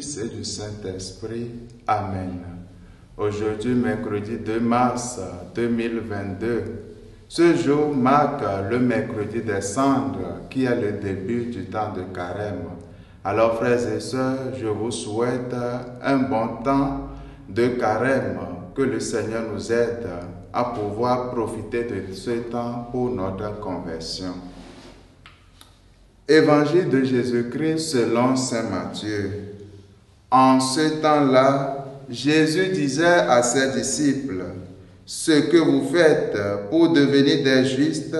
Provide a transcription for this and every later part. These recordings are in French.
Fils et du Saint-Esprit. Amen. Aujourd'hui, mercredi 2 mars 2022, ce jour marque le mercredi des cendres qui est le début du temps de carême. Alors, frères et sœurs, je vous souhaite un bon temps de carême, que le Seigneur nous aide à pouvoir profiter de ce temps pour notre conversion. Évangile de Jésus-Christ selon saint Matthieu. En ce temps-là, Jésus disait à ses disciples: « Ce que vous faites pour devenir des justes,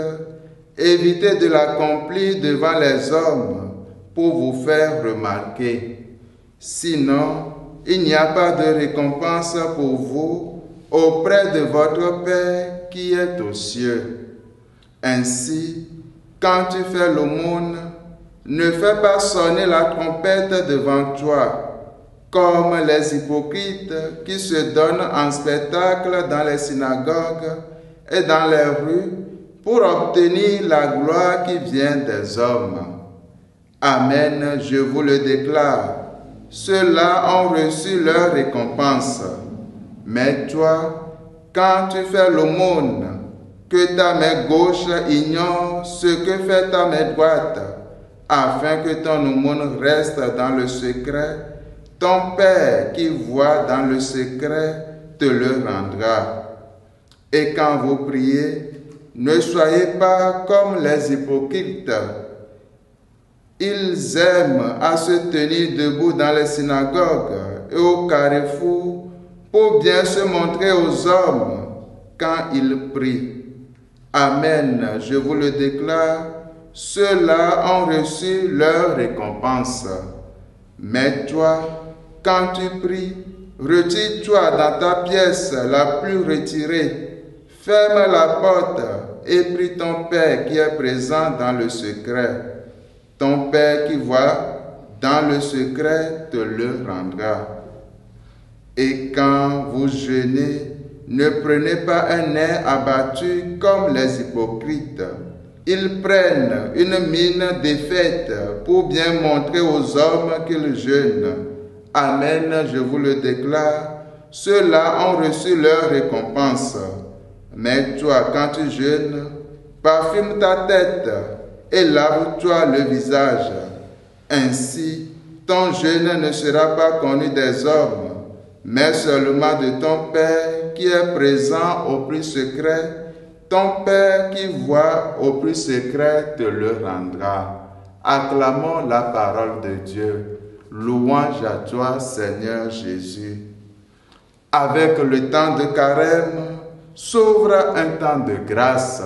évitez de l'accomplir devant les hommes pour vous faire remarquer. Sinon, il n'y a pas de récompense pour vous auprès de votre Père qui est aux cieux. Ainsi, quand tu fais l'aumône, ne fais pas sonner la trompette devant toi, comme les hypocrites qui se donnent en spectacle dans les synagogues et dans les rues pour obtenir la gloire qui vient des hommes. Amen, je vous le déclare, ceux-là ont reçu leur récompense. Mais toi, quand tu fais l'aumône, que ta main gauche ignore ce que fait ta main droite, afin que ton aumône reste dans le secret. Ton Père qui voit dans le secret te le rendra. Et quand vous priez, ne soyez pas comme les hypocrites. Ils aiment à se tenir debout dans les synagogues et au carrefour pour bien se montrer aux hommes quand ils prient. Amen, je vous le déclare, ceux-là ont reçu leur récompense. Mais toi, quand tu pries, retire-toi dans ta pièce la plus retirée, ferme la porte et prie ton Père qui est présent dans le secret. Ton Père qui voit dans le secret te le rendra. Et quand vous jeûnez, ne prenez pas un air abattu comme les hypocrites. Ils prennent une mine défaite pour bien montrer aux hommes qu'ils jeûnent. Amen, je vous le déclare, ceux-là ont reçu leur récompense. Mais toi, quand tu jeûnes, parfume ta tête et lave-toi le visage. Ainsi, ton jeûne ne sera pas connu des hommes, mais seulement de ton Père qui est présent au plus secret. Ton Père qui voit au plus secret te le rendra. Acclamons la parole de Dieu. Louange à toi, Seigneur Jésus. Avec le temps de carême, s'ouvre un temps de grâce.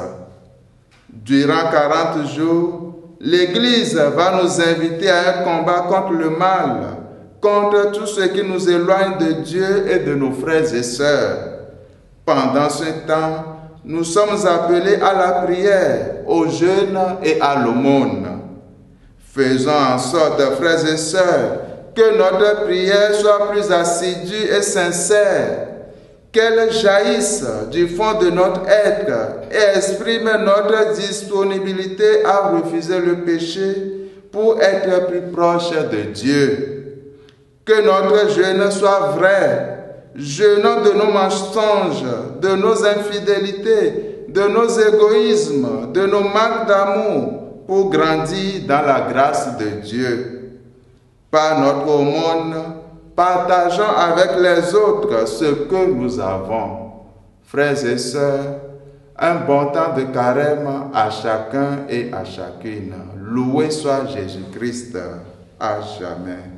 Durant 40 jours, l'Église va nous inviter à un combat contre le mal, contre tout ce qui nous éloigne de Dieu et de nos frères et sœurs. Pendant ce temps, nous sommes appelés à la prière, au jeûne et à l'aumône. Faisons en sorte, frères et sœurs, que notre prière soit plus assidue et sincère, qu'elle jaillisse du fond de notre être et exprime notre disponibilité à refuser le péché pour être plus proche de Dieu. Que notre jeûne soit vrai, jeûnons de nos mensonges, de nos infidélités, de nos égoïsmes, de nos manques d'amour, pour grandir dans la grâce de Dieu. Par notre aumône, partageons avec les autres ce que nous avons. Frères et sœurs, un bon temps de carême à chacun et à chacune. Loué soit Jésus-Christ à jamais.